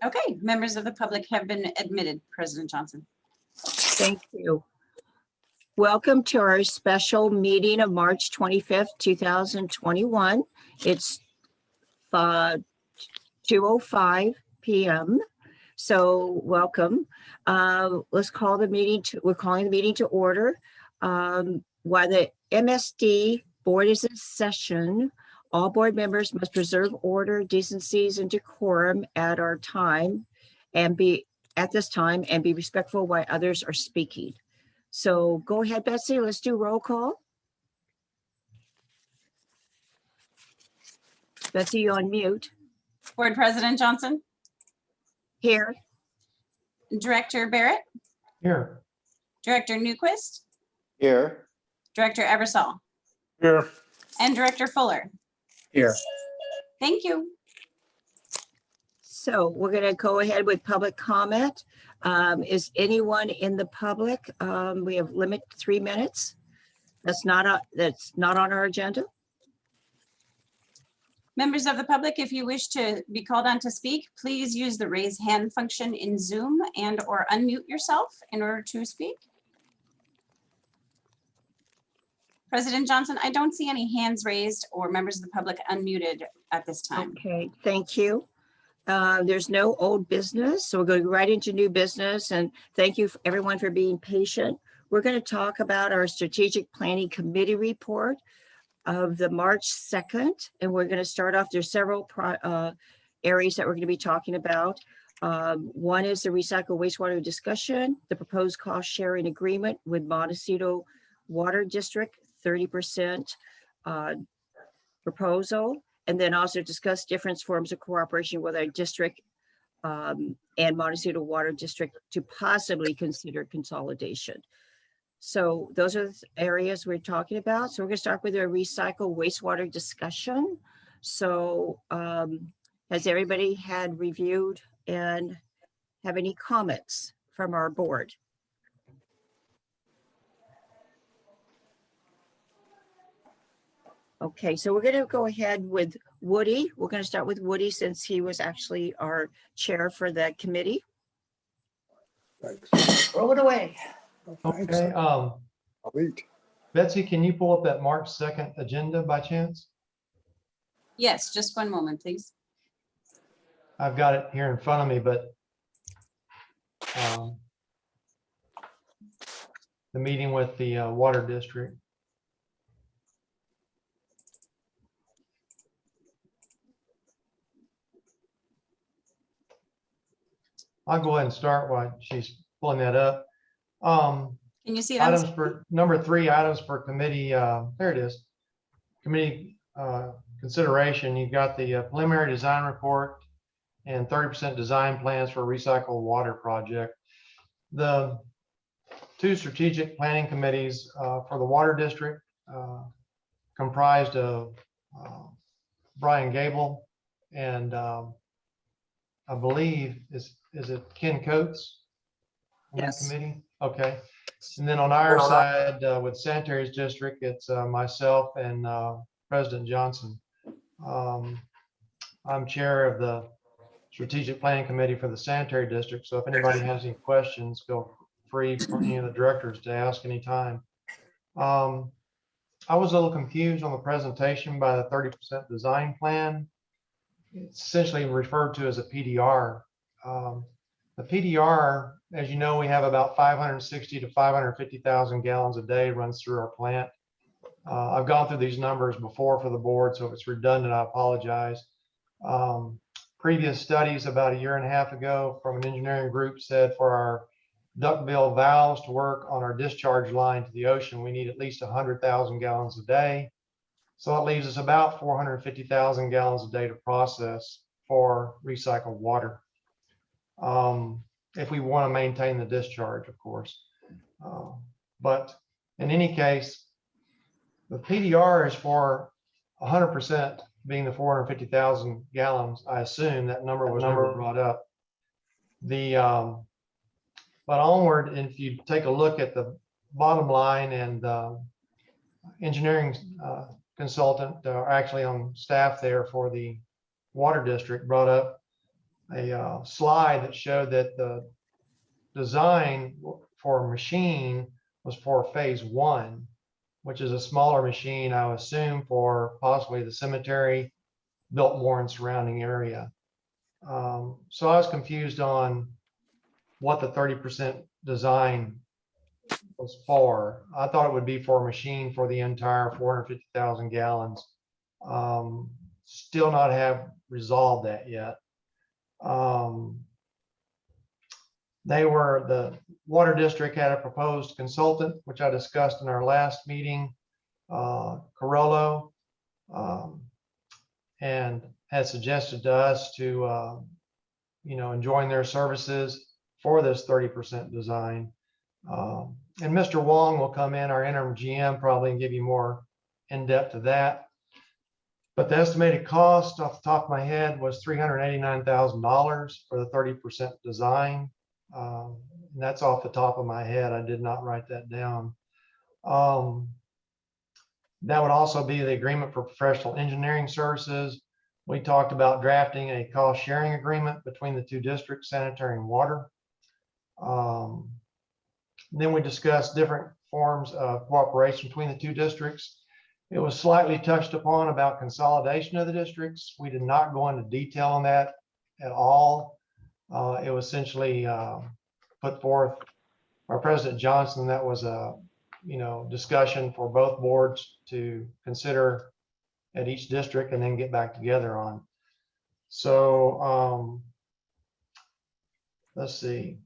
Okay, members of the public have been admitted, President Johnson. Thank you. Welcome to our special meeting of March 25th, 2021. It's 2:05 p.m. So welcome. Let's call the meeting we're calling the meeting to order. While the MSD board is in session, all board members must preserve order, decencies, and decorum at our time and be respectful while others are speaking. So go ahead, Betsy, let's do roll call. Betsy, you're on mute. Board President Johnson, Here. Director Barrett, Here. Director Newquist, Here. Director Eversole, Here. and Director Fuller. Here. Thank you. So we're going to go ahead with public comment. Is anyone in the public? We have limit 3 minutes. That's not on our agenda. Members of the public, if you wish to be called on to speak, please use the raise hand function in Zoom and/or unmute yourself in order to speak. President Johnson, I don't see any hands raised or members of the public unmuted at this time. Okay, thank you. There's no old business, so we're going right into new business, and thank you everyone for being patient. We're going to talk about our strategic planning committee report of the March 2nd, and we're going to start off. There's several areas that we're going to be talking about. One is the recycle wastewater discussion, the proposed cost sharing agreement with Montecito Water District, 30% proposal, and then also discuss different forms of cooperation with our district and Montecito Water District to possibly consider consolidation. So those are the areas we're talking about. So we're going to start with a recycle wastewater discussion. So has everybody had reviewed and have any comments from our board? Okay, so we're going to go ahead with Woody. We're going to start with Woody since he was actually our chair for the committee. Thanks. Roll it away. Thanks. Okay. I'll eat. Betsy, can you pull up that March 2nd agenda by chance? Yes, just one moment, please. I've got it here in front of me, but the meeting with the water district. I'll go ahead and start while she's pulling that up. Can you see it on the Items for number 3, items for committee. There it is. Committee consideration. You've got the preliminary design report and 30% design plans for a recycled water project. The 2 strategic planning committees for the water district comprised of Brian Gable and I believe is it Ken Coates? On that Yes. committee? Okay. And then on our side with Sanitary's district, it's myself and President Johnson. I'm chair of the strategic planning committee for the sanitary district. So if anybody has any questions, feel free for any of the directors to ask anytime. I was a little confused on the presentation by the 30% design plan. It's essentially referred to as a PDR. The PDR, as you know, we have about 560 to 550,000 gallons a day runs through our plant. I've gone through these numbers before for the board, so if it's redundant, I apologize. Previous studies about 1.5 years ago from an engineering group said for our ductbill valves to work on our discharge line to the ocean, we need at least 100,000 gallons a day. So that leaves us about 450,000 gallons a day to process for recycled water. If we want to maintain the discharge, of course. But in any case, the PDR is for 100% being the 450,000 gallons. I assume that number was never brought up. But onward, if you take a look at the bottom line, and engineering consultant actually on staff there for the water district brought up a slide that showed that the design for a machine was for phase one, which is a smaller machine, I assume, for possibly the cemetery, Biltmore and surrounding area. So I was confused on what the 30% design was for. I thought it would be for a machine for the entire 450,000 gallons. Still not have resolved that yet. The water district had a proposed consultant, which I discussed in our last meeting, Carollo, and had suggested to us to, join their services for this 30% design. And Mr. Wong will come in, our interim GM, probably and give you more in depth to that. But the estimated cost off the top of my head was $389,000 for the 30% design. And that's off the top of my head. I did not write that down. That would also be the agreement for professional engineering services. We talked about drafting a cost sharing agreement between the two districts, sanitary and water. Then we discussed different forms of cooperation between the two districts. It was slightly touched upon about consolidation of the districts. We did not go into detail on that at all. It was essentially put forth by President Johnson. That was a discussion for both boards to consider at each district and then get back together on. So let's see.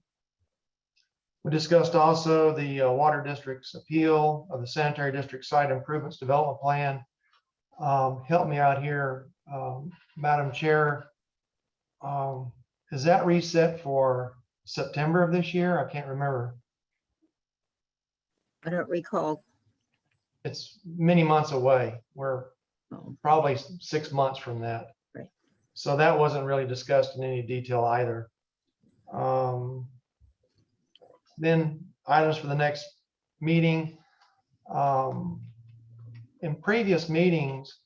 We discussed also the water district's appeal of the sanitary district site improvements development plan. Help me out here, Madam Chair. Is that reset for September of this year? I can't remember. I don't recall. It's many months away. We're Oh, probably 6 months from that. Right. So that wasn't really discussed in any detail either. Then items for the next meeting. In previous meetings,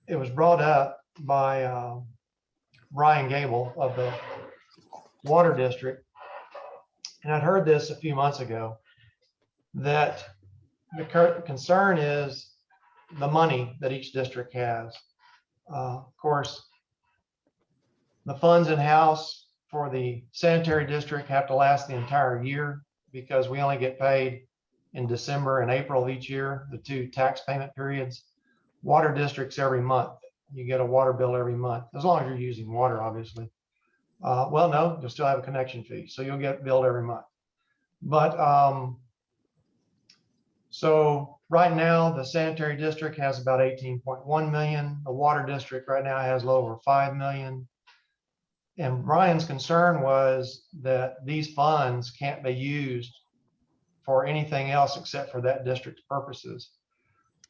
it was brought up by Brian Gable of the Water District, and I'd heard this a few months ago, that the concern is the money that each district has. Of course, the funds in house for the sanitary district have to last the entire year because we only get paid in December and April of each year, the two tax payment periods. Water districts every month. You get a water bill every month, as long as you're using water, obviously. Well, no, you'll still have a connection fee, so you'll get billed every month. But so right now, the sanitary district has about 18.1 million. The water district right now has a little over 5 million. And Brian's concern was that these funds can't be used for anything else except for that district's purposes.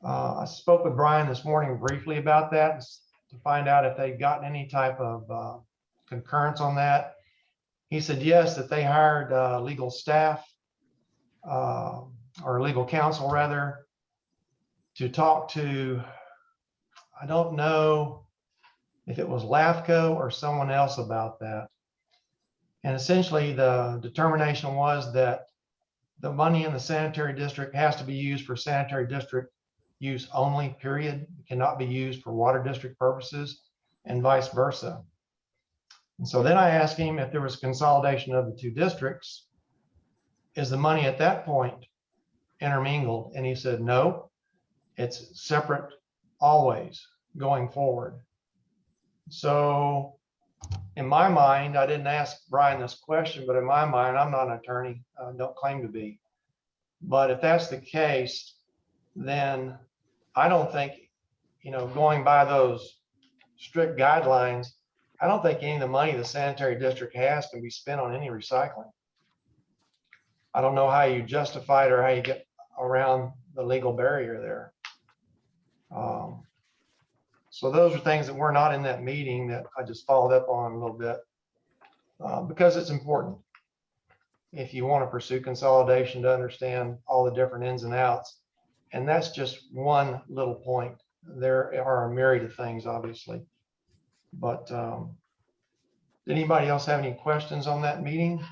I spoke with Brian this morning briefly about that to find out if they'd gotten any type of concurrence on that. He said yes, that they hired legal staff or legal counsel rather to talk to, I don't know if it was LAFCO or someone else about that. And essentially the determination was that the money in the sanitary district has to be used for sanitary district use only, period. It cannot be used for water district purposes and vice versa. And so then I asked him if there was consolidation of the two districts, is the money at that point intermingled? And he said, no, it's separate always going forward. So in my mind, I didn't ask Brian this question, but in my mind, I'm not an attorney, don't claim to be. But if that's the case, then I don't think, going by those strict guidelines, I don't think any of the money the sanitary district has can be spent on any recycling. I don't know how you justify it or how you get around the legal barrier there. So those are things that were not in that meeting that I just followed up on a little bit because it's important. If you want to pursue consolidation, to understand all the different ins and outs. And that's just one little point. There are a myriad of things, obviously. But Did anybody else have any questions on that meeting?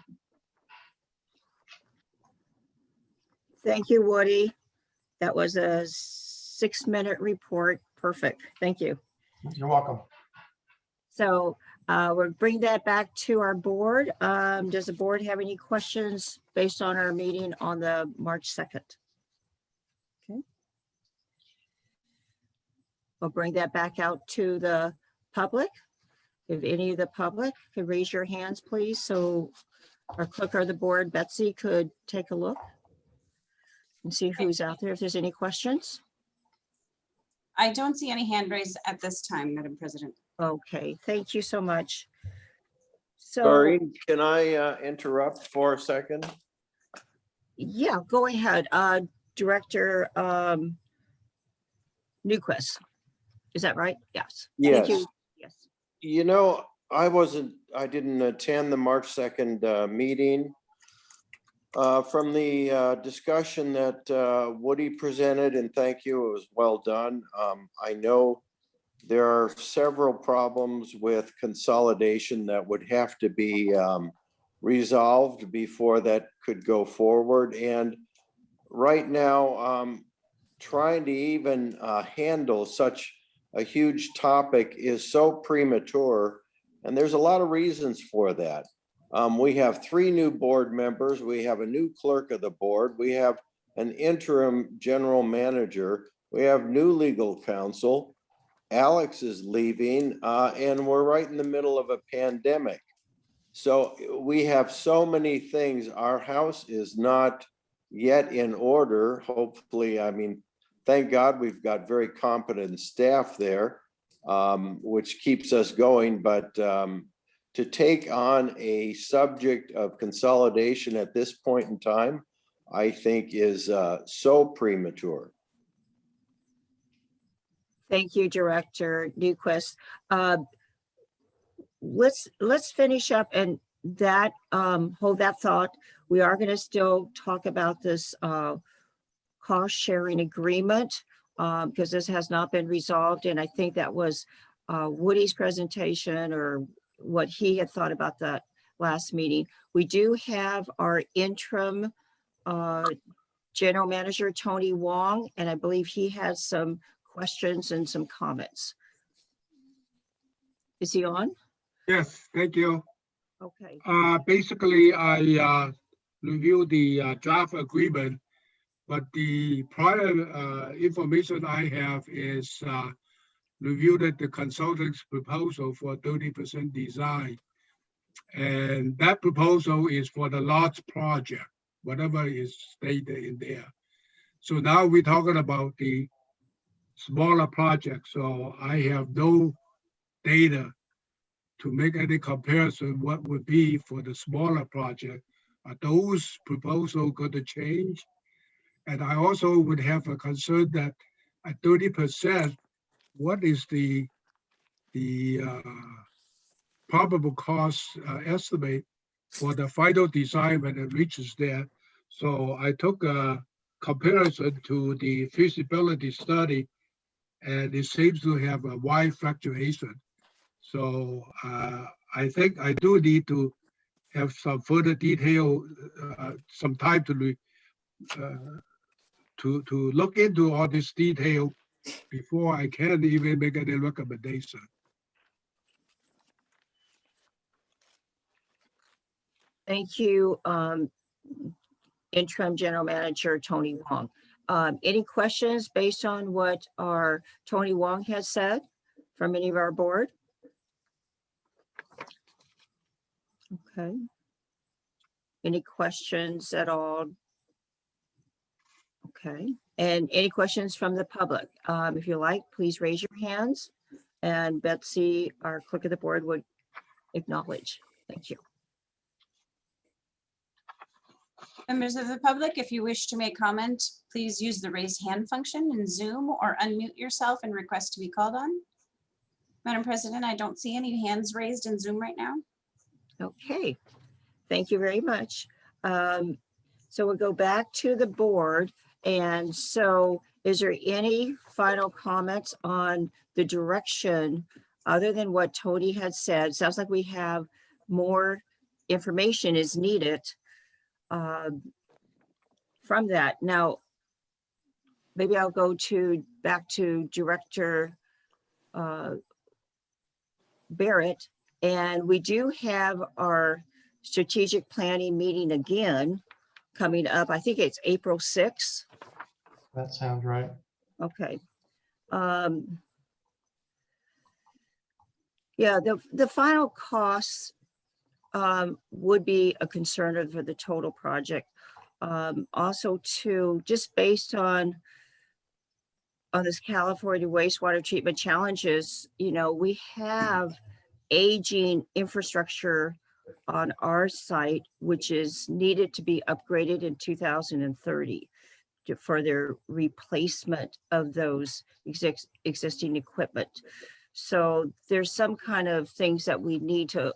Thank you, Woody. That was a 6-minute report. Perfect. Thank you. You're welcome. So we'll bring that back to our board. Does the board have any questions based on our meeting on the March 2nd? Okay. We'll bring that back out to the public. If any of the public could raise your hands, please, so our clerk of the board, Betsy, could take a look and see who's out there, if there's any questions. I don't see any hand raised at this time, Madam President. Okay, thank you so much. So, Doreen, can I interrupt for a second? yeah, go ahead. Director Newquist. Is that right? Yes. Thank Yes. you. Yes. You know, I didn't attend the March 2nd meeting. From the discussion that Woody presented, and thank you, it was well done. I know there are several problems with consolidation that would have to be resolved before that could go forward. And right now, trying to even handle such a huge topic is so premature. And there's a lot of reasons for that. We have 3 new board members. We have a new clerk of the board. We have an interim general manager. We have new legal counsel. Alex is leaving, and we're right in the middle of a pandemic. So we have so many things. Our house is not yet in order. Hopefully, I mean, thank God we've got very competent staff there, which keeps us going. But to take on a subject of consolidation at this point in time, I think is so premature. Thank you, Director Newquist. Let's finish up and that hold that thought. We are going to still talk about this cost sharing agreement because this has not been resolved. And I think that was Woody's presentation or what he had thought about that last meeting. We do have our interim General Manager, Tony Wong, and I believe he has some questions and some comments. Is he on? Yes, thank you. Okay. Basically, I reviewed the draft agreement, but the prior information I have is reviewed the consultant's proposal for 30% design. And that proposal is for the large project, whatever is stated in there. So now we're talking about the smaller project. So I have no data to make any comparison what would be for the smaller project. Are those proposals going to change? And I also would have a concern that at 30%, what is the probable cost estimate for the final design when it reaches there? So I took a comparison to the feasibility study, and it seems to have a wide fluctuation. So I think I do need to have some further detail, some time to look into all this detail before I can even make any recommendation. Thank you, Interim General Manager Tony Wong. Any questions based on what our Tony Wong has said from any of our board? Okay. Any questions at all? Okay. And any questions from the public? If you like, please raise your hands and Betsy, our clerk of the board, would acknowledge. Thank you. Members of the public, if you wish to make comment, please use the raise hand function in Zoom or unmute yourself and request to be called on. Madam President, I don't see any hands raised in Zoom right now. Okay, thank you very much. So we'll go back to the board. And so is there any final comments on the direction other than what Tony had said? Sounds like we have more information is needed from that. Now, maybe I'll go back to Director Barrett, and we do have our strategic planning meeting again coming up. I think it's April 6th. That sounds right. Okay. Yeah, the final costs would be a concern for the total project. Also too, just based on this California wastewater treatment challenges, you know, we have aging infrastructure on our site, which is needed to be upgraded in 2030 to further replacement of those existing equipment. So there's some kind of things that we need to,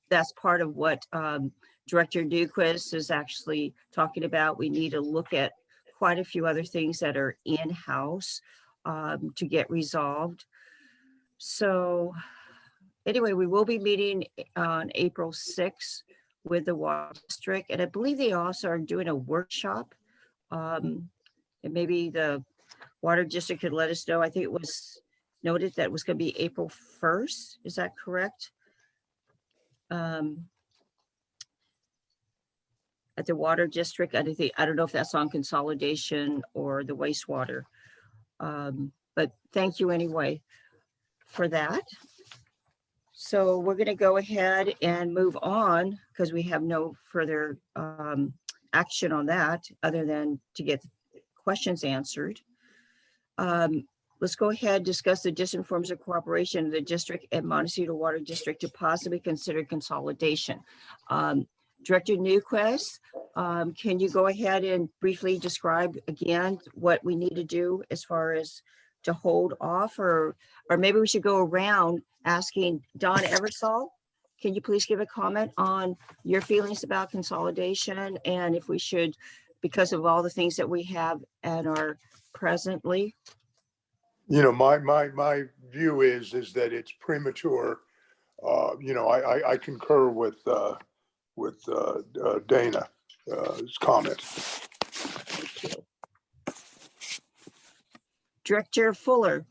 that's part of what Director Newquist is actually talking about. We need to look at quite a few other things that are in-house to get resolved. So anyway, we will be meeting on April 6th with the Water District. And I believe they also are doing a workshop. And maybe the Water District could let us know. I think it was noted that it was going to be April 1st. Is that correct? At the Water District, I don't know if that's on consolidation or the wastewater. But thank you anyway for that. So we're going to go ahead and move on because we have no further action on that other than to get questions answered. Let's go ahead and discuss the distant forms of cooperation of the district and Montecito Water District to possibly consider consolidation. Director Newquist, can you go ahead and briefly describe again what we need to do as far as to hold off, or maybe we should go around asking Don Eversole, can you please give a comment on your feelings about consolidation and if we should, because of all the things that we have and are presently? You know, my view is that it's premature. You know, I concur with Dana's comment. Director Fuller.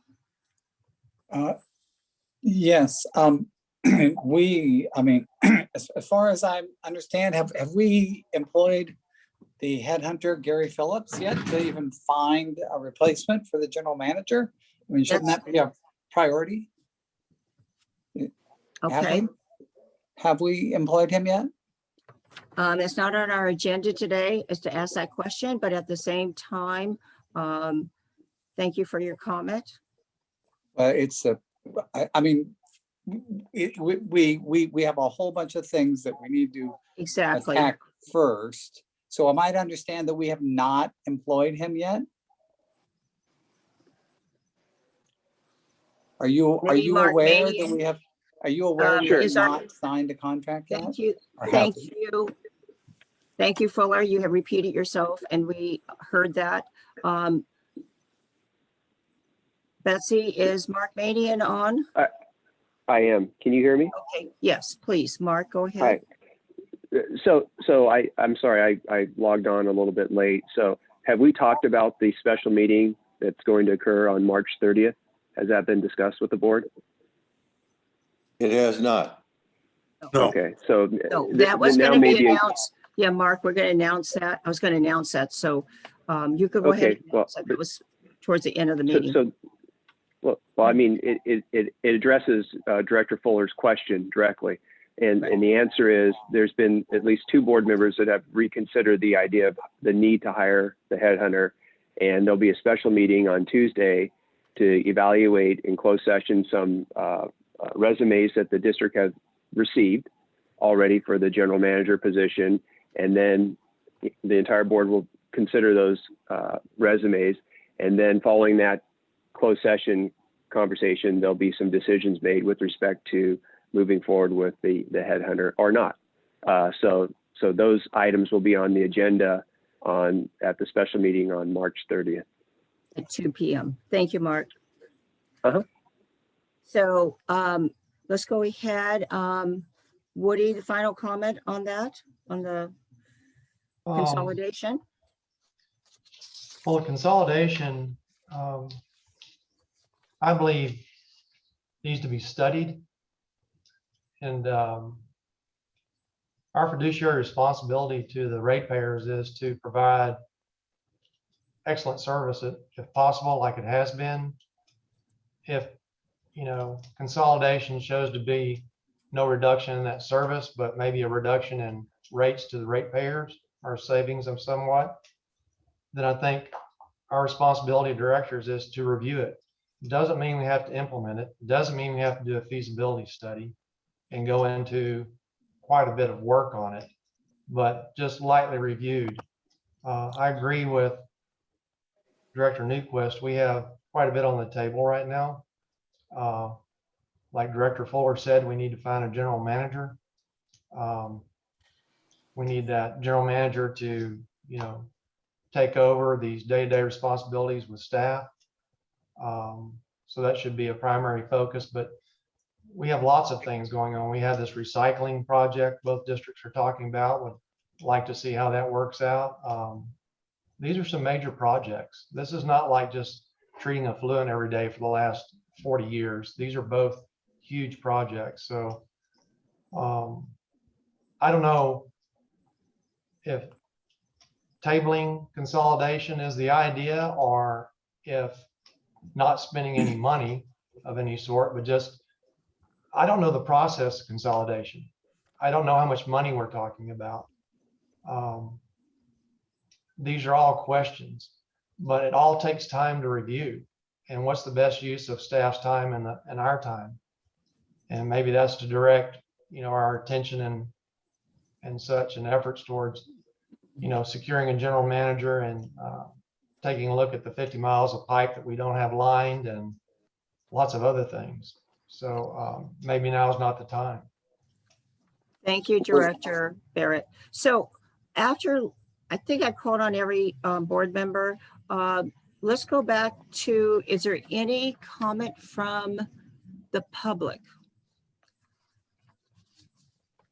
Yes, I mean, as far as I understand, have we employed the headhunter Gary Phillips yet to even find a replacement for the general manager? I mean, shouldn't that be a priority? Okay. Have we employed him yet? It's not on our agenda today is to ask that question, but at the same time, thank you for your comment. I mean, we have a whole bunch of things that we need to Exactly. attack first. So am I to understand that we have not employed him yet? Are you Mark aware Manion. that we have? Are you aware we have not signed a contract yet? Thank you. Or have Thank we? you. Thank you, Fuller. You have repeated yourself and we heard that. Betsy, is Mark Manion on? I am. Can you hear me? Okay, yes, please. Mark, go ahead. Hi. I'm sorry, I logged on a little bit late. So have we talked about the special meeting that's going to occur on March 30th? Has that been discussed with the board? It has not. No. Okay, so No, that was now going to be maybe- announced. Yeah, Mark, we're going to announce that. I was going to announce that. So you could go ahead. Okay, And well, announce that. It was towards the end of the meeting. Well, I mean, it addresses Director Fuller's question directly. And the answer is there's been at least 2 board members that have reconsidered the idea of the need to hire the headhunter. And there'll be a special meeting on Tuesday to evaluate in closed session some resumes that the district has received already for the general manager position. And then the entire board will consider those resumes. And then following that closed session conversation, there'll be some decisions made with respect to moving forward with the headhunter or not. So those items will be on the agenda at the special meeting on March 30th. At 2 p.m. Thank you, Mark. Uh-huh. So let's go ahead. Woody, the final comment on that, on the consolidation? Well, the consolidation, I believe, needs to be studied. And our fiduciary responsibility to the ratepayers is to provide excellent service if possible, like it has been. If, consolidation shows to be no reduction in that service, but maybe a reduction in rates to the ratepayers or savings of somewhat, then I think our responsibility of directors is to review it. It doesn't mean we have to implement it. It doesn't mean we have to do a feasibility study and go into quite a bit of work on it, but just lightly reviewed. I agree with Director Newquist. We have quite a bit on the table right now. Like Director Fuller said, we need to find a general manager. We need that general manager to, take over these day-to-day responsibilities with staff. So that should be a primary focus, but we have lots of things going on. We have this recycling project both districts are talking about. Would like to see how that works out. These are some major projects. This is not like just treating affluent every day for the last 40 years. These are both huge projects. So I don't know if tabling consolidation is the idea, or if not spending any money of any sort, but just, I don't know the process of consolidation. I don't know how much money we're talking about. These are all questions, but it all takes time to review. And what's the best use of staff's time and our time? And maybe that's to direct, our attention and such and efforts towards, securing a general manager and taking a look at the 50 miles of pipe that we don't have lined and lots of other things. So maybe now is not the time. Thank you, Director Barrett. So after, I think I called on every board member. Let's go back to, is there any comment from the public?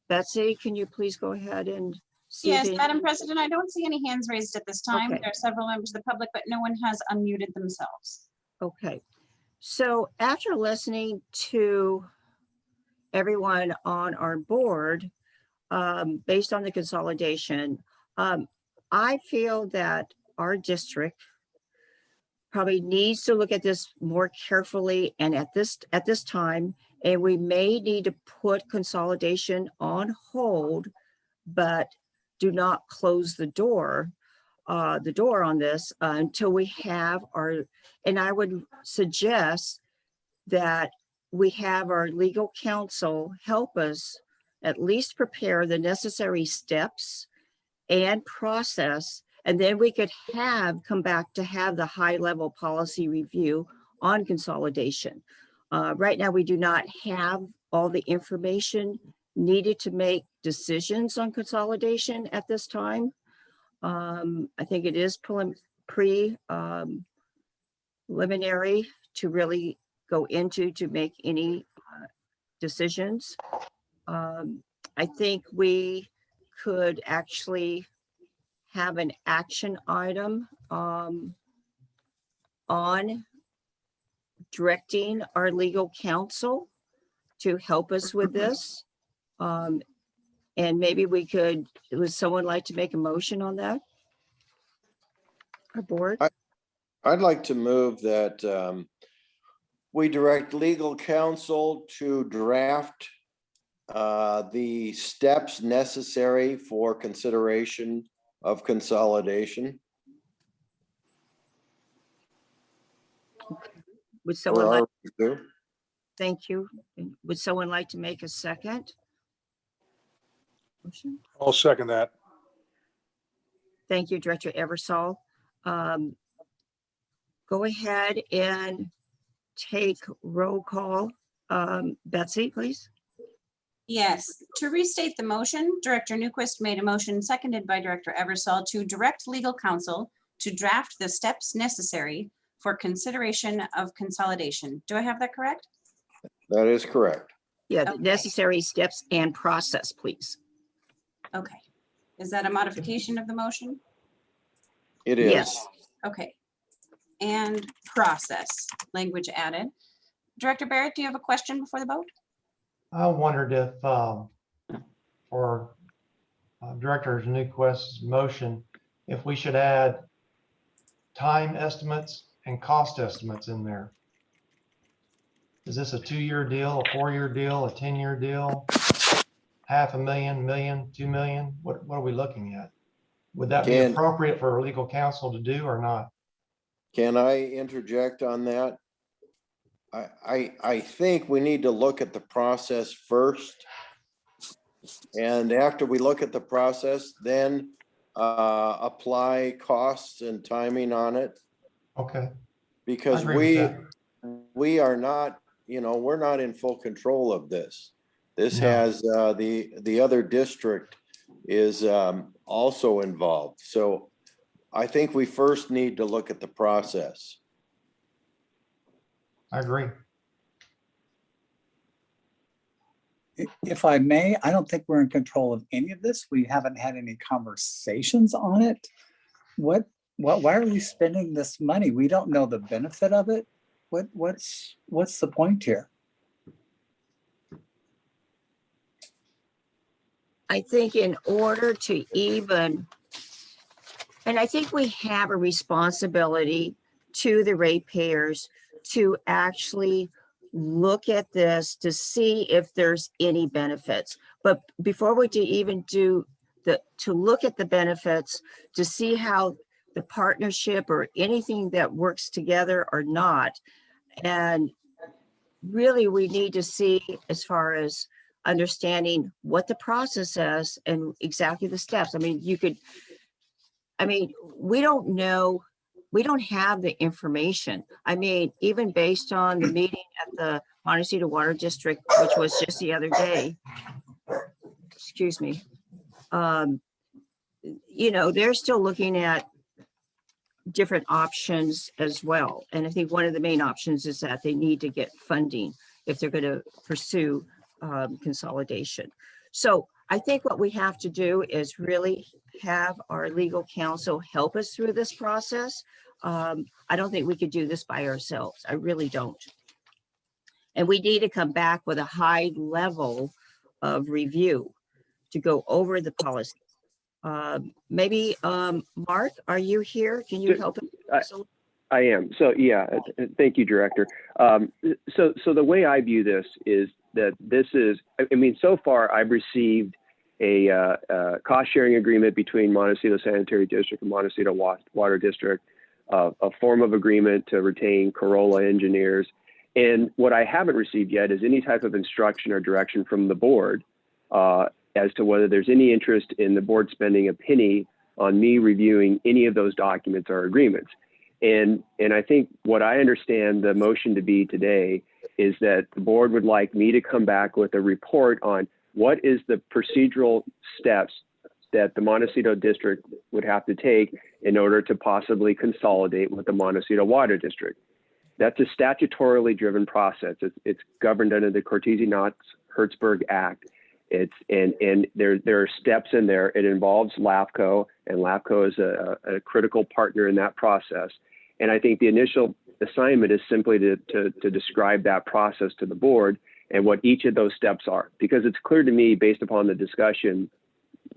Betsy, can you please go ahead and see? Yes, if any- Madam President, I don't see any hands raised at this time. Okay. There are several members of the public, but no one has unmuted themselves. Okay. So after listening to everyone on our board, based on the consolidation, I feel that our district probably needs to look at this more carefully and at this time, and we may need to put consolidation on hold, but do not close the door on this until we have and I would suggest that we have our legal counsel help us at least prepare the necessary steps and process, and then we could come back to have the high level policy review on consolidation. Right now, we do not have all the information needed to make decisions on consolidation at this time. I think it is preliminary to really go into to make any decisions. I think we could actually have an action item on directing our legal counsel to help us with this. And maybe would someone like to make a motion on that? Our board? I'd like to move that we direct legal counsel to draft the steps necessary for consideration of consolidation. Would someone like, Or thank you. Would someone like to make a second? Motion? I'll second that. Thank you, Director Eversole. Go ahead and take roll call. Betsy, please. Yes, to restate the motion, Director Newquist made a motion seconded by Director Eversole to direct legal counsel to draft the steps necessary for consideration of consolidation. Do I have that correct? that is correct. Yeah, the Okay. necessary steps and process, please. Okay. Is that a modification of the motion? It is. Yes. Okay. And process, language added. Director Barrett, do you have a question before the vote? I wondered if, for Director Januquest's motion, if we should add time estimates and cost estimates in there. Is this a 2-year deal, a 4-year deal, a 10-year deal? $500,000, million, 2 million? What are we looking at? Would that be Can- appropriate for a legal counsel to do or not? Can I interject on that? I think we need to look at the process first. And after we look at the process, then apply costs and timing on it. Okay, Because I agree with we are not, we're not in full control of this. This No. has, the other district is also involved. So I think we first need to look at the process. I agree. If I may, I don't think we're in control of any of this. We haven't had any conversations on it. Why are we spending this money? We don't know the benefit of it. What's the point here? I think in order to even, and I think we have a responsibility to the ratepayers to actually look at this to see if there's any benefits. But before we to look at the benefits, to see how the partnership or anything that works together or not. And really we need to see as far as understanding what the process is and exactly the steps. We don't know, we don't have the information. Even based on the meeting at the Montecito Water District, which was just the other day, excuse me, they're still looking at different options as well. And I think one of the main options is that they need to get funding if they're going to pursue consolidation. So I think what we have to do is really have our legal counsel help us through this process. I don't think we could do this by ourselves. I really don't. And we need to come back with a high level of review to go over the policy. Maybe, Mark, are you here? Can you help us? I am. So yeah, thank you, Director. So the way I view this is that this is, so far I've received a cost sharing agreement between Montecito Sanitary District and Montecito Water District, a form of agreement to retain Corolla engineers. And what I haven't received yet is any type of instruction or direction from the board as to whether there's any interest in the board spending a penny on me reviewing any of those documents or agreements. And I think what I understand the motion to be today is that the board would like me to come back with a report on what is the procedural steps that the Montecito District would have to take in order to possibly consolidate with the Montecito Water District. That's a statutorily driven process. It's governed under the Cortese-Knox-Hertzberg Act. And there are steps in there. It involves LAFCO, and LAFCO is a critical partner in that process. And I think the initial assignment is simply to describe that process to the board and what each of those steps are. Because it's clear to me, based upon the discussion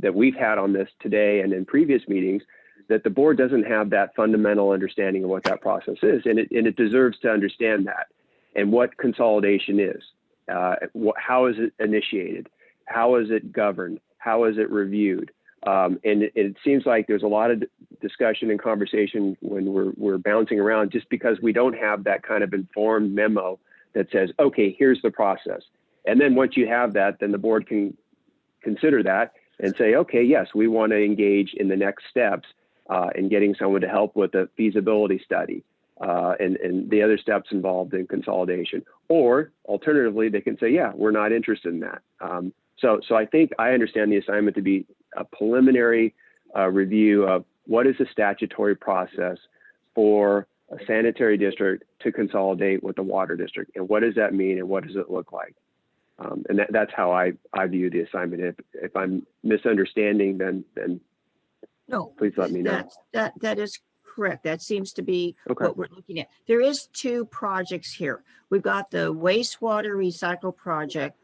that we've had on this today and in previous meetings, that the board doesn't have that fundamental understanding of what that process is. And it deserves to understand that and what consolidation is. How is it initiated? How is it governed? How is it reviewed? And it seems like there's a lot of discussion and conversation when we're bouncing around just because we don't have that kind of informed memo that says, okay, here's the process. And then once you have that, then the board can consider that and say, okay, yes, we want to engage in the next steps in getting someone to help with a feasibility study and the other steps involved in consolidation. Or alternatively, they can say, yeah, we're not interested in that. So I think I understand the assignment to be a preliminary review of what is the statutory process for a sanitary district to consolidate with the water district, and what does that mean, and what does it look like? And that's how I view the assignment. If I'm misunderstanding, then No, please let me know. that is correct. That seems to be Okay. what we're looking at. There is 2 projects here. We've got the wastewater recycle project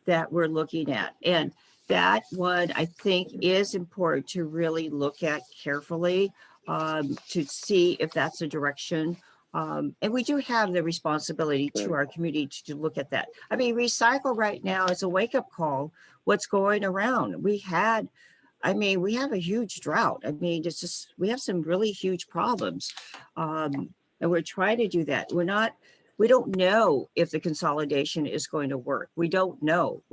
that we're looking at. And that one, I think, is important to really look at carefully, to see if that's a direction. And we do have the responsibility to our community to look at that. I mean, recycle right now is a wake-up call, what's going around. We have a huge drought. I mean, it's just, we have some really huge problems. And we're trying to do that. We don't know if the consolidation is going to work. We don't know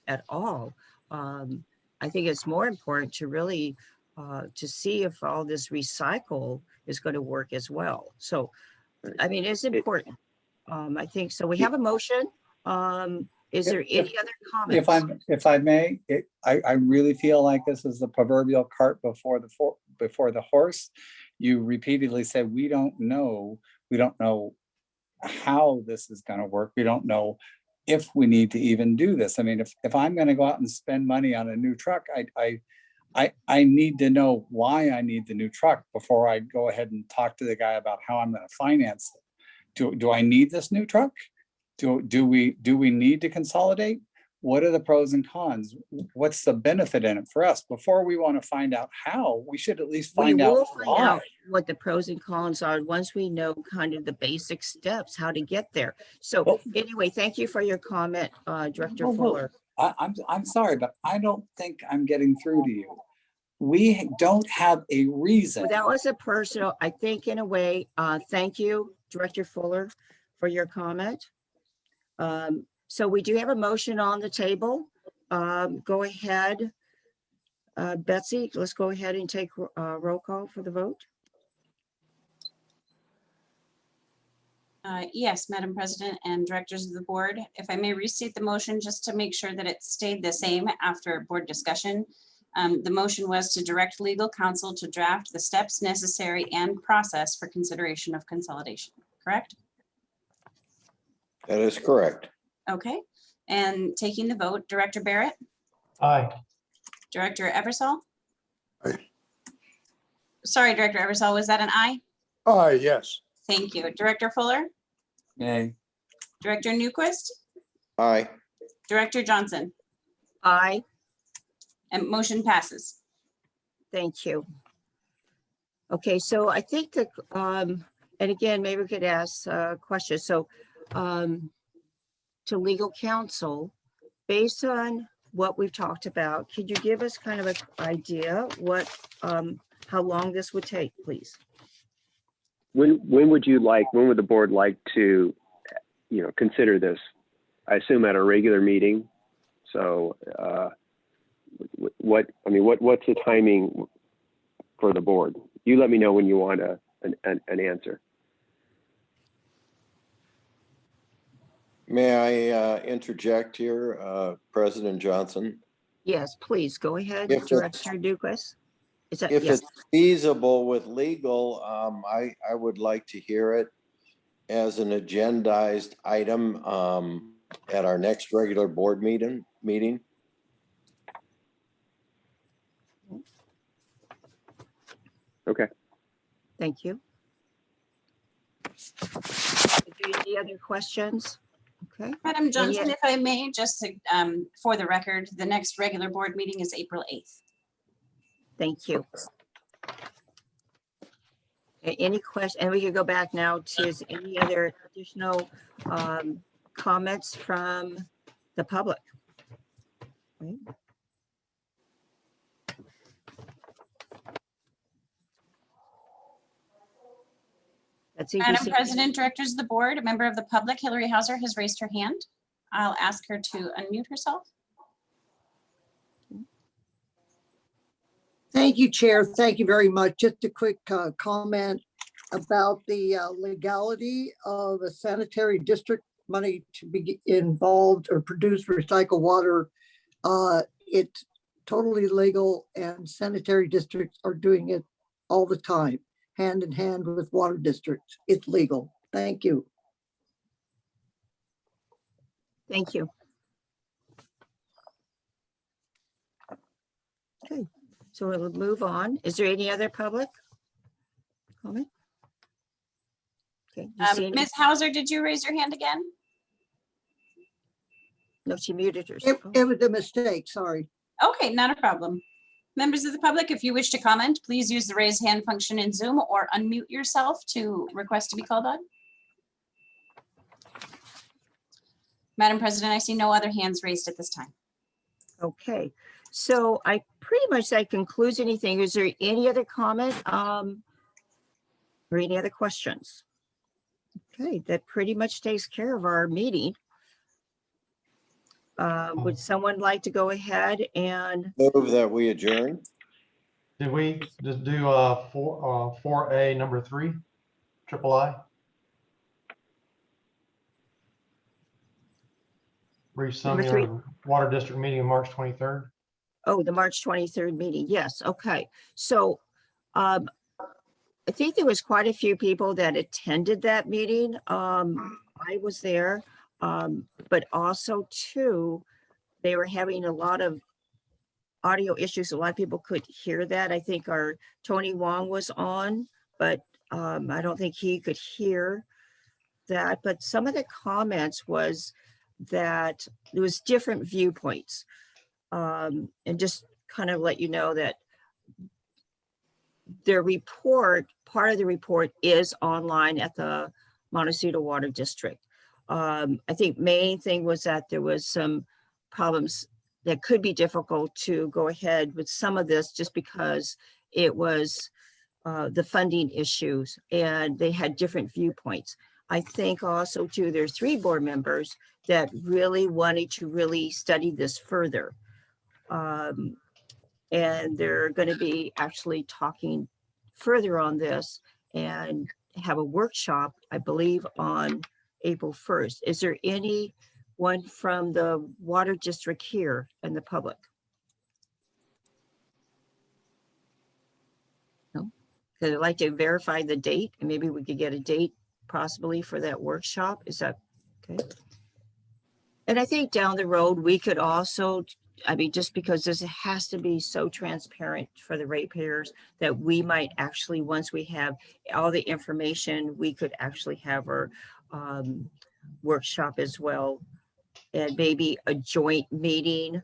at all. I think it's more important to really, to see if all this recycle is going to work as well. So, I mean, it's important. I think so. We have a motion. Is there any other comments? If I may, I really feel like this is the proverbial cart before the horse. You repeatedly said, we don't know how this is going to work. We don't know if we need to even do this. I mean, if I'm going to go out and spend money on a new truck, I need to know why I need the new truck before I go ahead and talk to the guy about how I'm going to finance it. Do I need this new truck? Do we need to consolidate? What are the pros and cons? What's the benefit in it for us? Before we want to find out how, we should at least find out why. What the pros and cons are once we know kind of the basic steps, how to get there. So Well- anyway, thank you for your comment, Director Well, Fuller. I'm sorry, but I don't think I'm getting through to you. We don't have a reason. Well, that was a personal, I think in a way, thank you, Director Fuller, for your comment. So we do have a motion on the table. Go ahead. Betsy, let's go ahead and take roll call for the vote. Yes, Madam President and directors of the board, if I may restate the motion just to make sure that it stayed the same after board discussion. The motion was to direct legal counsel to draft the steps necessary and process for consideration of consolidation, correct? That is correct. Okay, and taking the vote, Director Barrett, Aye. Director Eversole? Aye. Sorry, Director Eversole, was that an aye? Aye, yes. Thank you. Director Fuller, Nay. Director Newquist, Aye. Director Johnson, Aye, and motion passes. thank you. Okay, so I think that, and again, maybe we could ask questions. So to legal counsel, based on what we've talked about, could you give us kind of an idea what, how long this would take, please? When would the board like to, consider this? I assume at a regular meeting. So what's the timing for the board? You let me know when you want an answer. May I interject here, President Johnson? Yes, please, go ahead, If it's- Director Duquesne. Is that, If yes, it's feasible with legal, I would like to hear it as an agendized item at our next regular board meeting. Okay. thank you. Is there any other questions? Okay, Madam Johnson, if I may, just to, for the record, the next regular board meeting is April 8th. thank you. Any question, and we could go back now to any other additional comments from the public? Okay. That's Madam President, directors of the board, a member of the public, Hillary Hauser, has raised her hand. I'll ask her to unmute herself. Thank you, Chair. Thank you very much. Just a quick comment about the legality of a sanitary district money to be involved or produce recycled water. It's totally legal and sanitary districts are doing it all the time, hand in hand with water districts. It's legal. Thank you. Thank you. Okay, so we'll move on. Is there any other public comment? Okay, you see any? Ms. Hauser, did you raise your hand again? No, she muted herself. It was a mistake, sorry. Okay, not a problem. Members of the public, if you wish to comment, please use the raise hand function in Zoom or unmute yourself to request to be called on. Madam President, I see no other hands raised at this time. Okay, so I pretty much, that concludes anything. Is there any other comment or any other questions? Okay, that pretty much takes care of our meeting. Would someone like to go ahead and, Move that we adjourn. Did we just do 4A number 3, triple I? Number three. Resumming Water District meeting on March 23rd. oh, the March 23rd meeting? Yes, okay. So I think there was quite a few people that attended that meeting. I was there, but also too, they were having a lot of audio issues. A lot of people could hear that. I think our Tony Wong was on, but I don't think he could hear that. But some of the comments was that there was different viewpoints. And just kind of let you know that their report, part of the report is online at the Montecito Water District. I think main thing was that there was some problems that could be difficult to go ahead with some of this just because it was the funding issues and they had different viewpoints. I think also too, there's 3 board members that really wanted to really study this further. And they're going to be actually talking further on this and have a workshop, I believe, on April 1st. Is there anyone from the water district here in the public? No? Because I'd like to verify the date and maybe we could get a date possibly for that workshop. Is that okay? And I think down the road, we could also, I mean, just because this has to be so transparent for the ratepayers that we might actually, once we have all the information, we could actually have our workshop as well. And maybe a joint meeting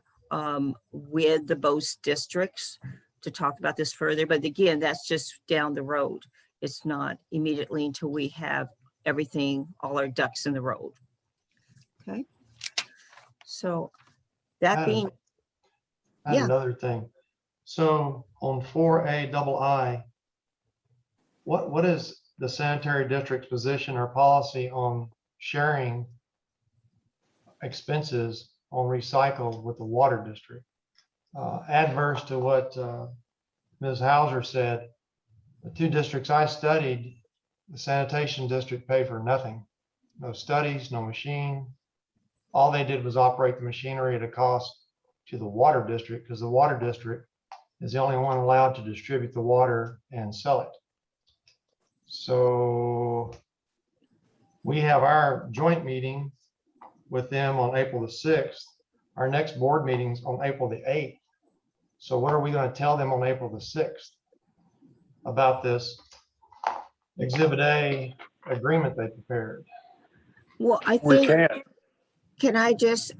with the both districts to talk about this further. But again, that's just down the road. It's not immediately until we have everything, all our ducks in the road. Okay. So that being, And yeah. another thing. So on 4A double I, what is the sanitary district's position or policy on sharing expenses on recycled with the water district? Adverse to what Ms. Hauser said, the 2 districts I studied, the sanitation district paid for nothing. No studies, no machine. All they did was operate the machinery at a cost to the water district because the water district is the only one allowed to distribute the water and sell it. So we have our joint meeting with them on April the 6th. Our next board meeting's on April the 8th. So what are we going to tell them on April the 6th about this Exhibit A agreement they prepared? Well, I We think, can't. can I just,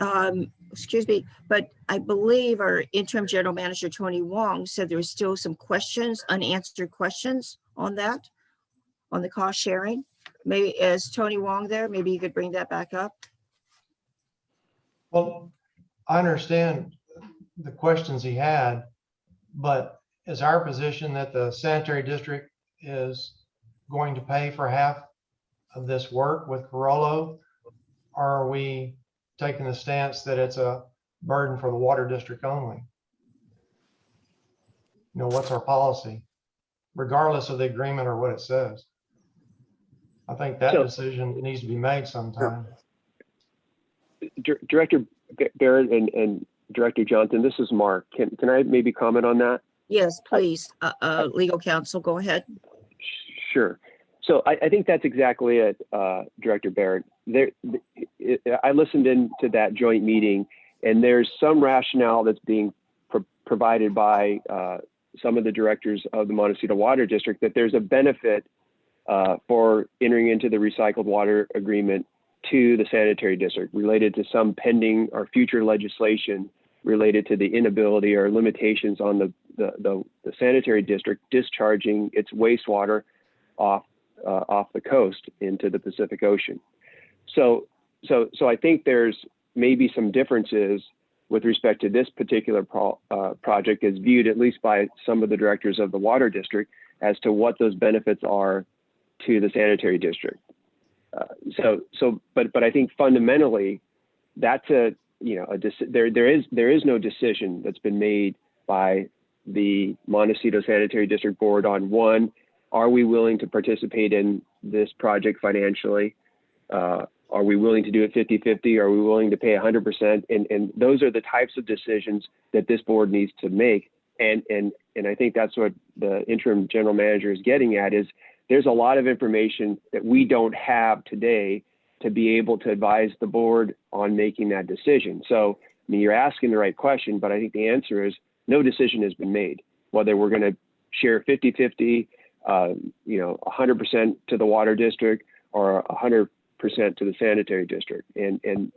excuse me, but I believe our interim general manager, Tony Wong, said there was still some questions, unanswered questions on that, on the cost sharing. Maybe is Tony Wong there? Maybe you could bring that back up. Well, I understand the questions he had, but is our position that the sanitary district is going to pay for half of this work with Carollo? Or are we taking the stance that it's a burden for the water district only? You know, what's our policy, regardless of the agreement or what it says? I think that decision needs to be made sometime. Director Barrett and Director Johnson, this is Mark. Can I maybe comment on that? Yes, please. Legal counsel, go ahead. Sure. So I think that's exactly it, Director Barrett. I listened into that joint meeting, and there's some rationale that's being provided by some of the directors of the Montecito Water District that there's a benefit for entering into the recycled water agreement to the sanitary district related to some pending or future legislation related to the inability or limitations on the sanitary district discharging its wastewater off the coast into the Pacific Ocean. So I think there's maybe some differences with respect to this particular project as viewed at least by some of the directors of the water district as to what those benefits are to the sanitary district. But I think fundamentally that's there is no decision that's been made by the Montecito Sanitary District Board on one, are we willing to participate in this project financially? Are we willing to do it 50-50? Are we willing to pay 100%? And those are the types of decisions that this board needs to make. And I think that's what the interim general manager is getting at is there's a lot of information that we don't have today to be able to advise the board on making that decision. So, I mean, you're asking the right question, but I think the answer is no decision has been made, whether we're going to share 50-50, 100% to the water district or 100% to the sanitary district. And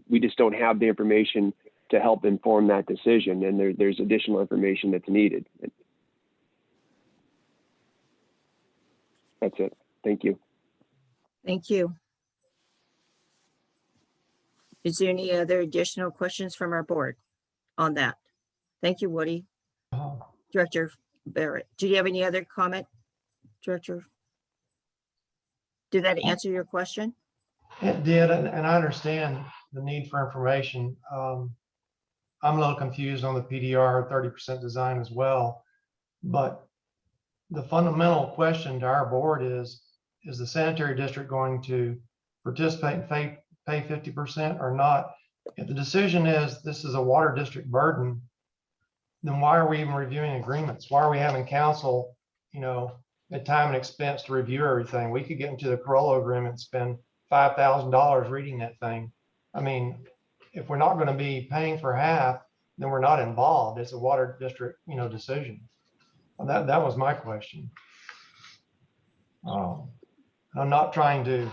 we just don't have the information to help inform that decision. And there's additional information that's needed. That's it. Thank you. Thank you. Is there any other additional questions from our board on that? Thank you, Woody. Director Barrett, do you have any other comment, Director? Did that answer your question? It did, and I understand the need for information. I'm a little confused on the PDR 30% design as well, but the fundamental question to our board is the sanitary district going to participate and pay 50% or not? If the decision is this is a water district burden, then why are we even reviewing agreements? Why are we having council, at time and expense to review everything? We could get into the Corolla agreement and spend $5,000 reading that thing. I mean, if we're not going to be paying for half, then we're not involved. It's a water district, decision. That was my question. I'm not trying to,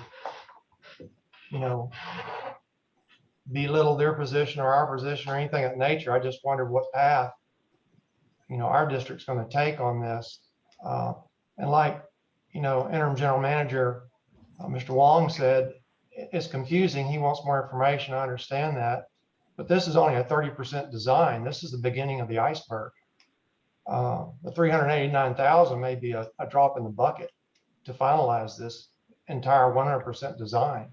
belittle their position or our position or anything of that nature. I just wondered what path, our district's going to take on this. And like, interim general manager, Mr. Wong said, it's confusing. He wants more information. I understand that, but this is only a 30% design. This is the beginning of the iceberg. The 389,000 may be a drop in the bucket to finalize this entire 100% design.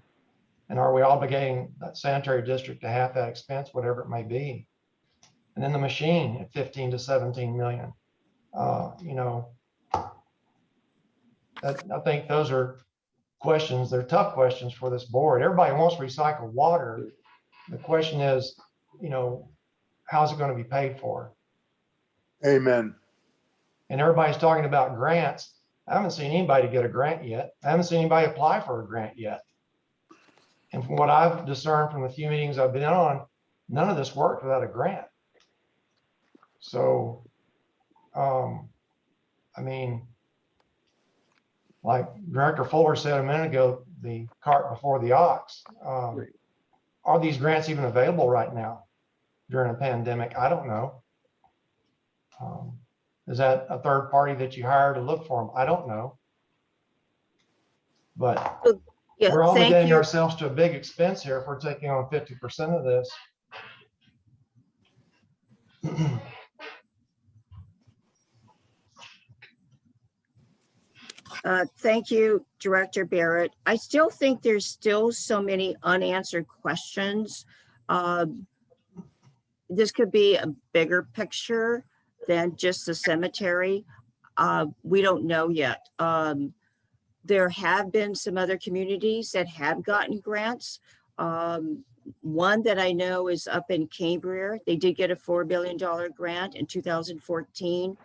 And are we obligating that sanitary district to half that expense, whatever it may be? And then the machine at 15 to 17 million. I think those are questions. They're tough questions for this board. Everybody wants recycled water. The question is, how's it going to be paid for? Amen. And everybody's talking about grants. I haven't seen anybody get a grant yet. I haven't seen anybody apply for a grant yet. And from what I've discerned from the few meetings I've been on, none of this worked without a grant. So, like Director Fuller said a minute ago, the cart before the ox. Are these grants even available right now during a pandemic? I don't know. Is that a third party that you hire to look for them? I don't know. But Yeah, we're only thank getting you. ourselves to a big expense here if we're taking on 50% of this. Thank you, Director Barrett. I still think there's still so many unanswered questions. This could be a bigger picture than just the cemetery. We don't know yet. There have been some other communities that have gotten grants. One that I know is up in Cambria. They did get a $4 billion grant in 2014.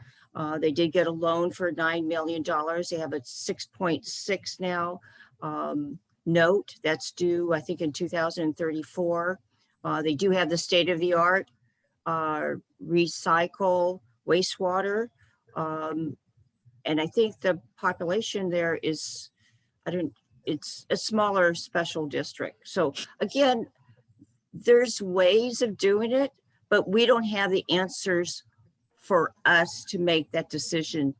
They did get a loan for $9 million. They have a 6.6 now note that's due, I think, in 2034. They do have the state-of-the-art recycle wastewater. And I think the population there is, it's a smaller special district. So again, there's ways of doing it, but we don't have the answers for us to make that decision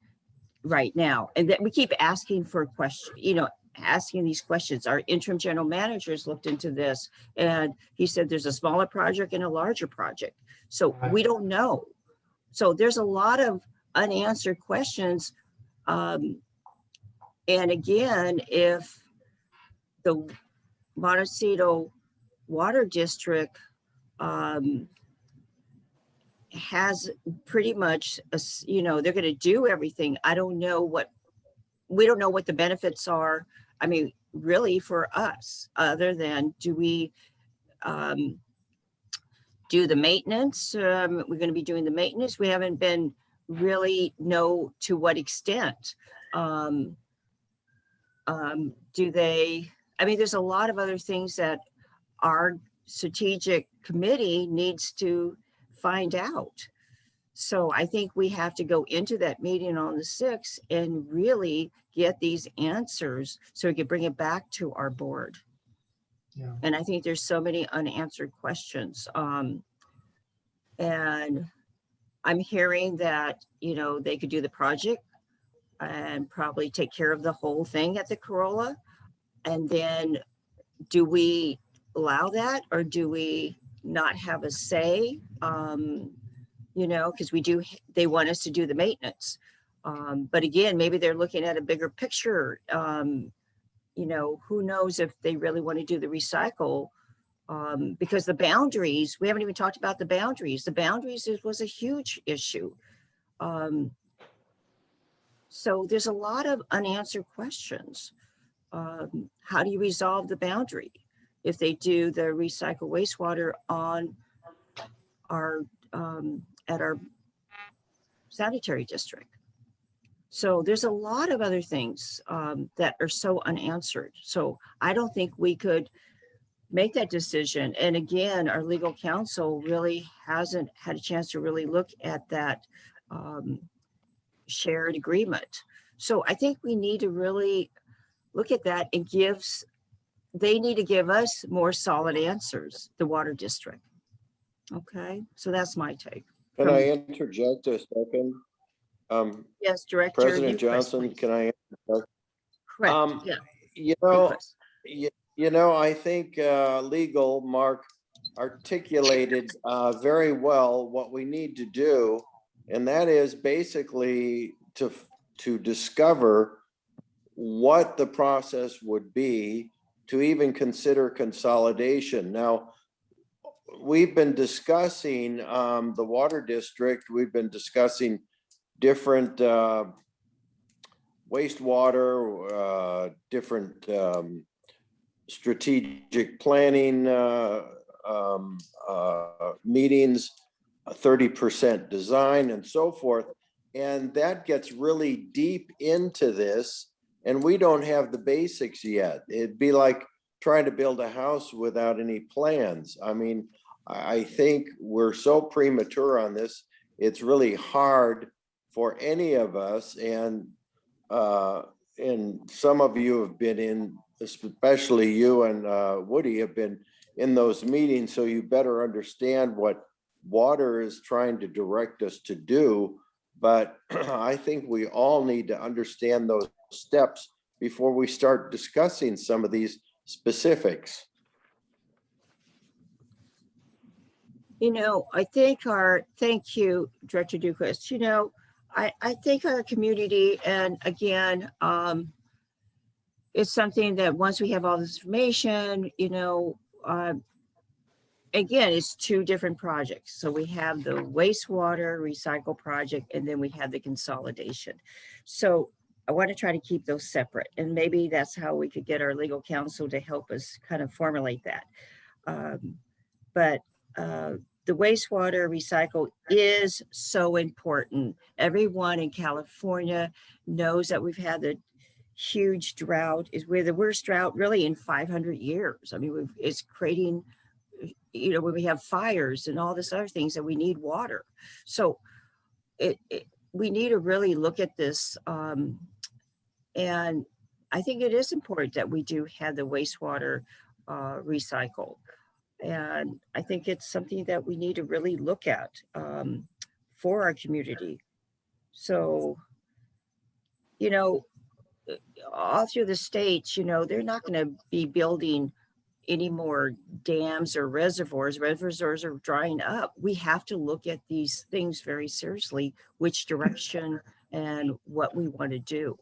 right now. And that we keep asking for questions, asking these questions. Our interim general managers looked into this and he said there's a smaller project and a larger project. So we don't know. So there's a lot of unanswered questions. And again, if the Montecito Water District has pretty much, they're going to do everything. We don't know what the benefits are. I mean, really for us, other than do we do the maintenance? We're going to be doing the maintenance. We haven't been really know to what extent. There's a lot of other things that our strategic committee needs to find out. So I think we have to go into that meeting on the 6th and really get these answers so we can bring it back to our board. Yeah. And I think there's so many unanswered questions. And I'm hearing that, they could do the project and probably take care of the whole thing at the Corolla. And then do we allow that or do we not have a say? Because they want us to do the maintenance. But again, maybe they're looking at a bigger picture. Who knows if they really want to do the recycle, because the boundaries, we haven't even talked about the boundaries. The boundaries was a huge issue. So there's a lot of unanswered questions. How do you resolve the boundary if they do the recycle wastewater on our at our sanitary district? So there's a lot of other things that are so unanswered. So I don't think we could make that decision. And again, our legal counsel really hasn't had a chance to really look at that shared agreement. So I think we need to really look at that and they need to give us more solid answers, the water district. Okay, so that's my take. Can I interject a second? Yes, Director. President Newquist, Johnson, please. can I interject? Correct, yeah. I think legal, Mark, articulated very well what we need to do. And that is basically to discover what the process would be to even consider consolidation. Now, we've been discussing the water district. We've been discussing different wastewater, different strategic planning meetings, 30% design and so forth. And that gets really deep into this. And we don't have the basics yet. It'd be like trying to build a house without any plans. I mean, I think we're so premature on this. It's really hard for any of us. And some of you have been in, especially you and Woody have been in those meetings. So you better understand what water is trying to direct us to do. But I think we all need to understand those steps before we start discussing some of these specifics. I think thank you, Director Newquist. I think our community, and again, it's something that once we have all this information, again, it's two different projects. So we have the wastewater recycle project, and then we have the consolidation. So I want to try to keep those separate, and maybe that's how we could get our legal counsel to help us kind of formulate that. But the wastewater recycle is so important. Everyone in California knows that we've had the huge drought. We're the worst drought really in 500 years. I mean, it's creating when we have fires and all this other things that we need water. So we need to really look at this. And I think it is important that we do have the wastewater recycled. And I think it's something that we need to really look at for our community. So, all through the states, they're not going to be building any more dams or reservoirs. Reservoirs are drying up. We have to look at these things very seriously, which direction and what we want to do.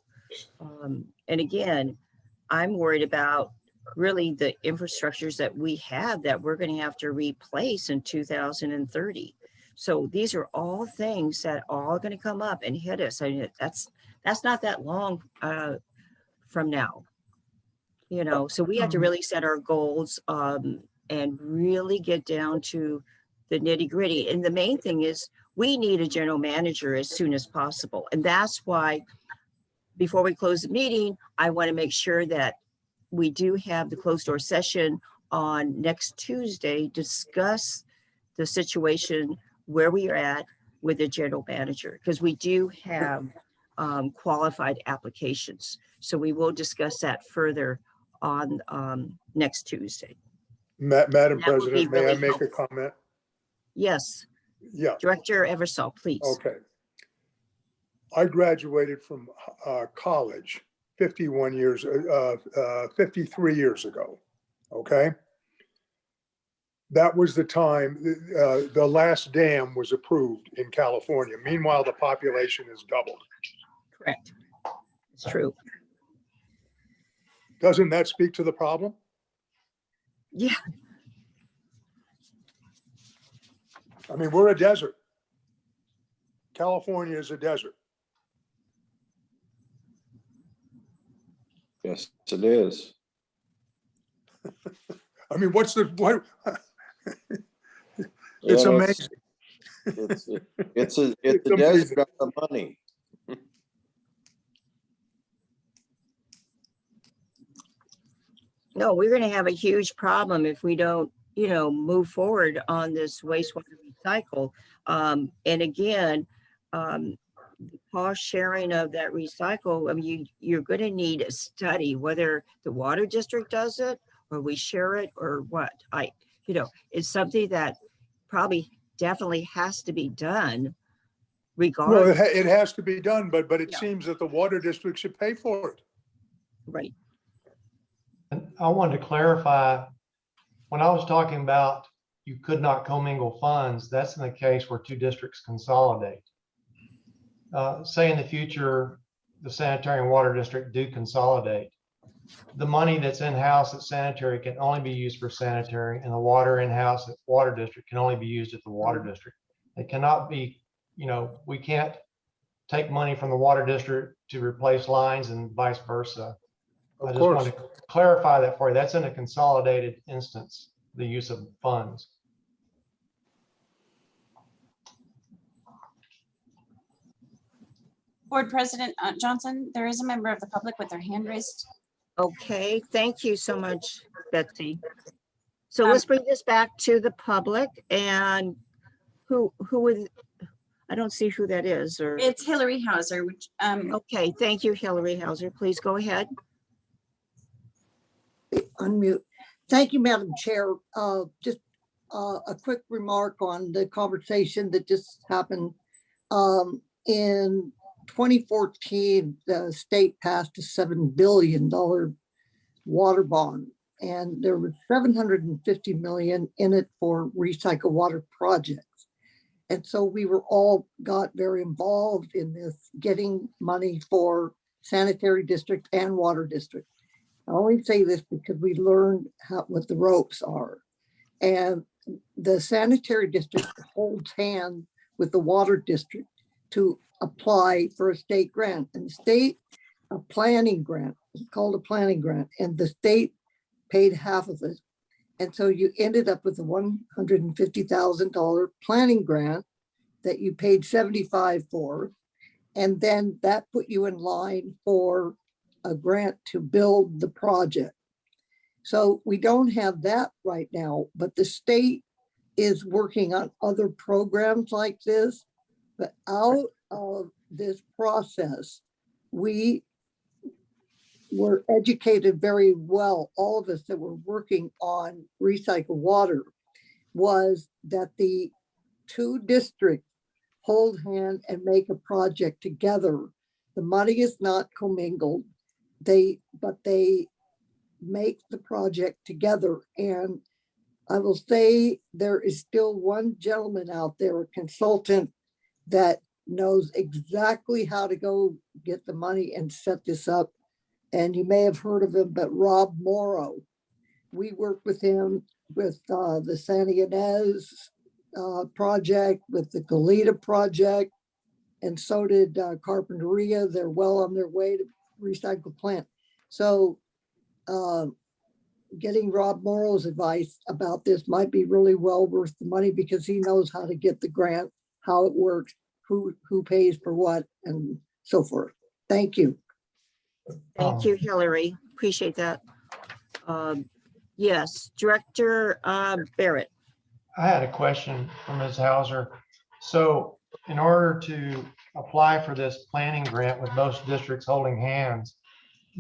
And again, I'm worried about really the infrastructures that we have that we're going to have to replace in 2030. So these are all things that are all going to come up and hit us. I mean, that's not that long from now, so we have to really set our goals and really get down to the nitty gritty. And the main thing is we need a general manager as soon as possible. And that's why before we close the meeting, I want to make sure that we do have the closed door session on next Tuesday, discuss the situation where we are at with the general manager, because we do have qualified applications. So we will discuss that further on next Tuesday. Madam That would be President, may I really make a helpful. comment? Yes, Yeah, Director Eversole, please. okay. I graduated from college 53 years ago, okay? That was the time the last dam was approved in California. Meanwhile, the population has doubled. Correct. It's true. Doesn't that speak to the problem? Yeah. I mean, we're a desert. California is a desert. Yes, it is. I mean, what? It's Yeah, amazing. It's a amazing. desert of the money. No, we're going to have a huge problem if we don't, move forward on this wastewater recycle. And again, the cost sharing of that recycle, I mean, you're going to need a study, whether the water district does it or we share it or what. It's something that probably definitely has to be done Well, regardless. it has to be done, but it Yeah. seems that the water district should pay for it. Right. And I wanted to clarify, when I was talking about you could not commingle funds, that's in the case where two districts consolidate. Say in the future, the sanitary and water district do consolidate. The money that's in-house at sanitary can only be used for sanitary, and the water in-house at water district can only be used at the water district. It cannot be, we can't take money from the water district to replace lines and vice versa. I just want to clarify that for you. That's in a consolidated instance, the use of funds. Board President Johnson, there is a member of the public with their hand raised. Okay, thank you so much, Betsy. So let's bring this back to the public, and who would, I don't see who that is, or. It's Hillary Hauser, which, Okay, thank you, Hillary Hauser. Please go ahead. Unmute. Thank you, Madam Chair. Just a quick remark on the conversation that just happened. In 2014, the state passed a $7 billion water bond, and there was $750 million in it for recycle water projects. And so we were all got very involved in this, getting money for sanitary district and water district. I only say this because we learned what the ropes are. And the sanitary district holds hands with the water district to apply for a state grant. And the state, a planning grant, it's called a planning grant, and the state paid half of it. And so you ended up with a $150,000 planning grant that you paid $75,000 for. And then that put you in line for a grant to build the project. So we don't have that right now, but the state is working on other programs like this. But out of this process, we were educated very well, all of us that were working on recycled water, was that the two districts hold hand and make a project together. The money is not commingled, but they make the project together. And I will say there is still one gentleman out there, a consultant, that knows exactly how to go get the money and set this up. And you may have heard of him, but Rob Morrow. We worked with him with the Santa Ynez project, with the Goleta project, and so did Carpinteria. They're well on their way to recycle plant. So getting Rob Morrow's advice about this might be really well worth the money, because he knows how to get the grant, how it works, who pays for what, and so forth. Thank you. Thank you, Hillary. Appreciate that. Yes, Director Barrett. I had a question for Ms. Hauser. So in order to apply for this planning grant with most districts holding hands,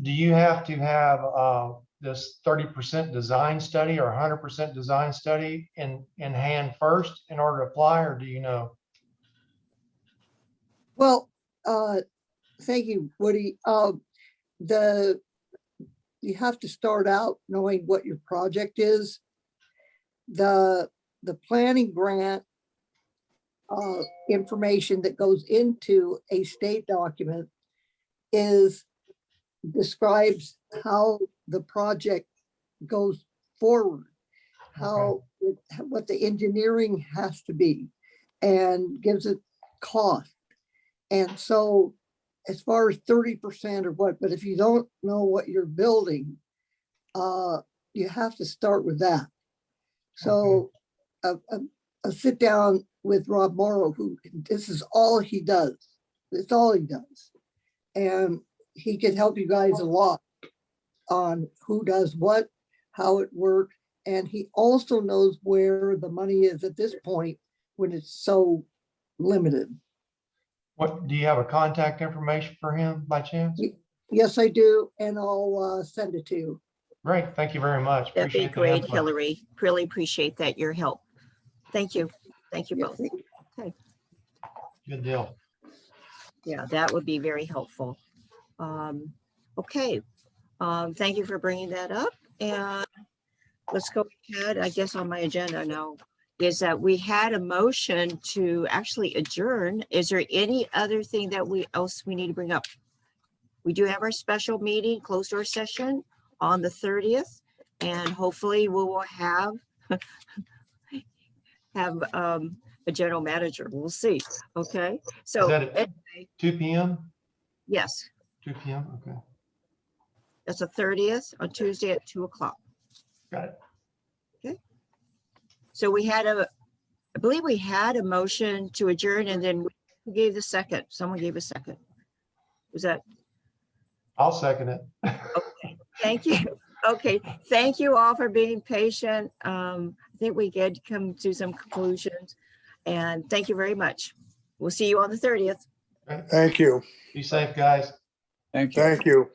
do you have to have this 30% design study or 100% design study in hand first in order to apply, or do you know? Well, thank you, Woody. You have to start out knowing what your project is. The planning grant information that goes into a state document describes how the project goes forward, what the engineering has to be, and gives it cost. And so as far as 30% or what, but if you don't know what you're building, you have to start with that. So a sit down with Rob Morrow, who this is all he does. It's all he does. And he can help you guys a lot on who does what, how it works. And he also knows where the money is at this point when it's so limited. What, do you have a contact information for him by chance? Yes, I do. And I'll send it to you. Great, thank you very much. That'd be Appreciate the great, input. Hillary. Really appreciate that, your help. Thank you. Thank you Yeah, both. thank you. Okay. Good deal. Yeah, that would be very helpful. Okay. Thank you for bringing that up. And let's go ahead, I guess on my agenda now is that we had a motion to actually adjourn. Is there any other thing that we need to bring up? We do have our special meeting, closed door session on the 30th, and hopefully we will have a general manager. We'll see. Okay. So Is that at anyway, 2 p.m.? yes, 2 p.m. Okay, that's the 30th on Tuesday at 2 o'clock. got it. So I believe we had a motion to adjourn, and then who gave the second? Someone gave a second. Was that? I'll second it. Okay, thank you. Okay, thank you all for being patient. I think we did come to some conclusions, and thank you very much. We'll see you on the 30th. Thank you. Be safe, guys. Thank you. Thank you.